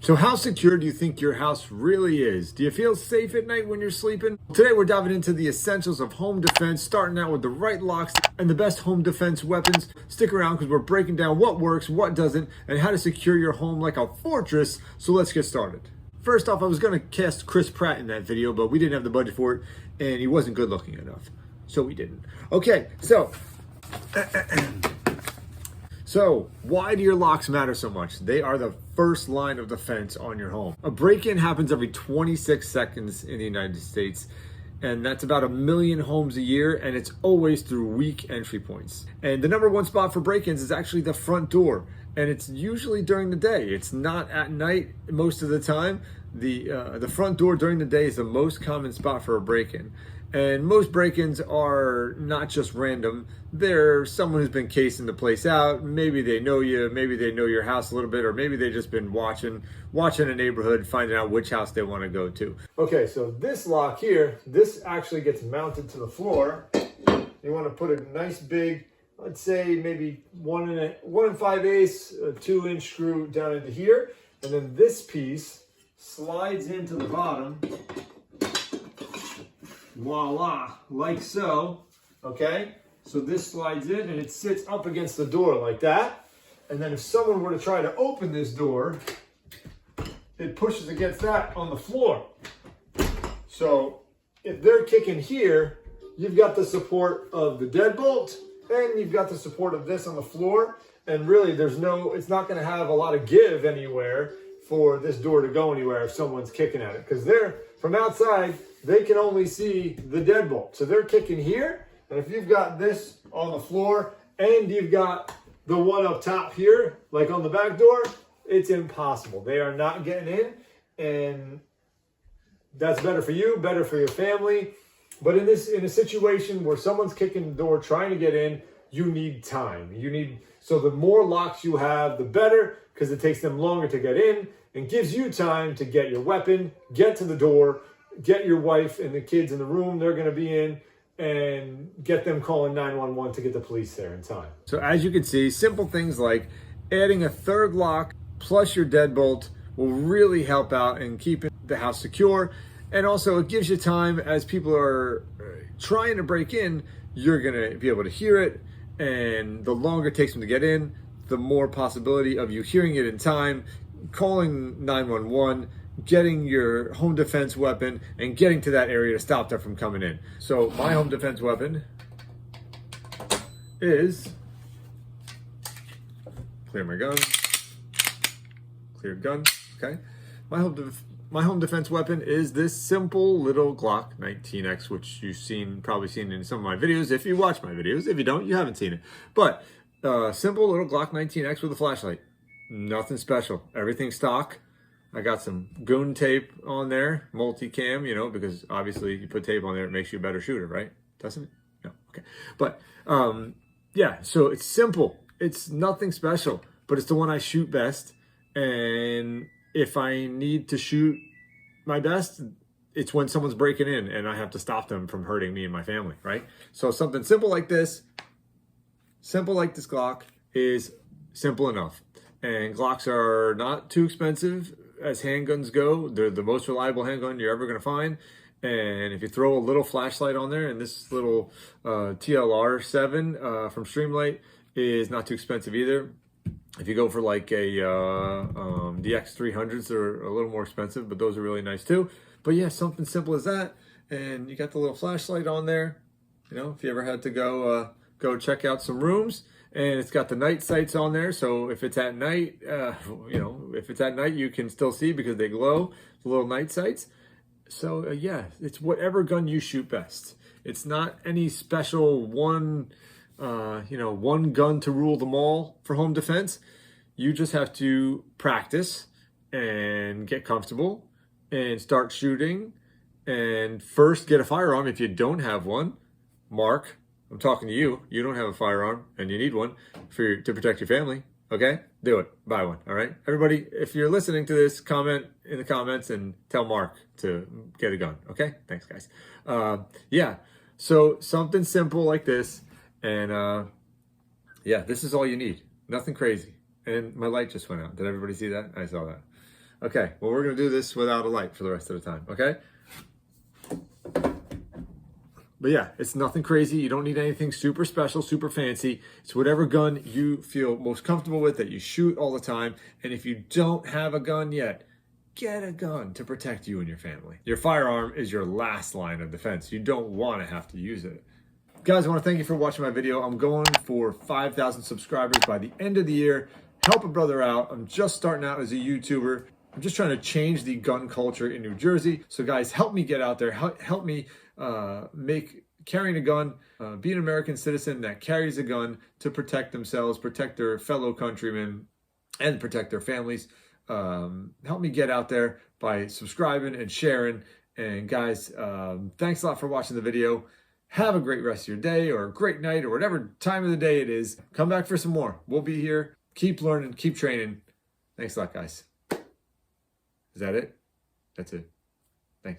So how secure do you think your house really is? Do you feel safe at night when you're sleeping? Today we're diving into the essentials of home defense, starting out with the right locks and the best home defense weapons. Stick around because we're breaking down what works, what doesn't, and how to secure your home like a fortress. So let's get started. First off, I was going to cast Chris Pratt in that video, but we didn't have the budget for it, and he wasn't good looking enough. So we didn't. Okay, so... So, why do your locks matter so much? They are the first line of defense on your home. A break-in happens every 26 seconds in the United States, and that's about 1 million homes a year, and it's always through weak entry points. And the number one spot for break-ins is actually the front door, and it's usually during the day. It's not at night most of the time. The front door during the day is the most common spot for a break-in. And most break-ins are not just random. They're someone who's been casing the place out. Maybe they know you, maybe they know your house a little bit, or maybe they've just been watching a neighborhood, finding out which house they want to go to. Okay, so this lock here, this actually gets mounted to the floor. You want to put a nice big, let's say maybe 1 5/8, a 2-inch screw down into here. And then this piece slides into the bottom. Voila, like so, okay? So this slides in and it sits up against the door like that. And then if someone were to try to open this door, it pushes against that on the floor. So if they're kicking here, you've got the support of the deadbolt and you've got the support of this on the floor. And really it's not gonna have a lot of give anywhere for this door to go anywhere if someone's kicking at it. Because from outside, they can only see the deadbolt. So they're kicking here, and if you've got this on the floor and you've got the one up top here, like on the back door, it's impossible. They are not getting in, and that's better for you, better for your family. But in a situation where someone's kicking the door trying to get in, you need time. So the more locks you have, the better, because it takes them longer to get in and gives you time to get your weapon, get to the door, get your wife and the kids in the room they're going to be in, and get them calling 911 to get the police there in time. So as you can see, simple things like adding a third lock plus your deadbolt will really help out in keeping the house secure. And also it gives you time as people are trying to break in, you're going to be able to hear it. And the longer it takes them to get in, the more possibility of you hearing it in time, calling 911, getting your home defense weapon, and getting to that area to stop them from coming in. So my home defense weapon is, clear my gun, clear gun, okay? My home defense weapon is this simple little Glock 19X, which you've probably seen in some of my videos. If you watch my videos, if you don't, you haven't seen it. But simple little Glock 19X with a flashlight. Nothing special. Everything stock. I got some goon tape on there, multicam, because obviously you put tape on there, it makes you a better shooter, right? Doesn't it? No, okay. But yeah, so it's simple. It's nothing special, but it's the one I shoot best. And if I need to shoot my best, it's when someone's breaking in and I have to stop them from hurting me and my family, right? So something simple like this Glock is simple enough. And Glocks are not too expensive as handguns go. They're the most reliable handgun you're ever going to find. And if you throw a little flashlight on there, and this little TLR7 from Streamlight is not too expensive either. If you go for like a the X300s, they're a little more expensive, but those are really nice too. But yeah, something simple as that. And you got the little flashlight on there. If you ever had to go check out some rooms. And it's got the night sights on there, so if it's at night, you can still see because they glow, the little night sights. So yeah, it's whatever gun you shoot best. It's not any special one gun to rule them all for home defense. You just have to practice and get comfortable and start shooting. And first, get a firearm if you don't have one. Mark, I'm talking to you. You don't have a firearm and you need one to protect your family. Okay? Do it. Buy one. All right? Everybody, if you're listening to this, comment in the comments and tell Mark to get a gun. Okay? Thanks, guys. Yeah. So something simple like this. And yeah, this is all you need. Nothing crazy. And my light just went out. Did everybody see that? I saw that. Okay, well, we're going to do this without a light for the rest of the time, okay? But yeah, it's nothing crazy. You don't need anything super special, super fancy. It's whatever gun you feel most comfortable with that you shoot all the time. And if you don't have a gun yet, get a gun to protect you and your family. Your firearm is your last line of defense. You don't want to have to use it. Guys, I want to thank you for watching my video. I'm going for 5,000 subscribers by the end of the year. Help a brother out. I'm just starting out as a YouTuber. I'm just trying to change the gun culture in New Jersey. So guys, help me get out there. Help me make carrying a gun, be an American citizen that carries a gun to protect themselves, protect their fellow countrymen, and protect their families. Help me get out there by subscribing and sharing. And guys, thanks a lot for watching the video. Have a great rest of your day or a great night or whatever time of the day it is. Come back for some more. We'll be here. Keep learning, keep training. Thanks a lot, guys. Is that it? That's it.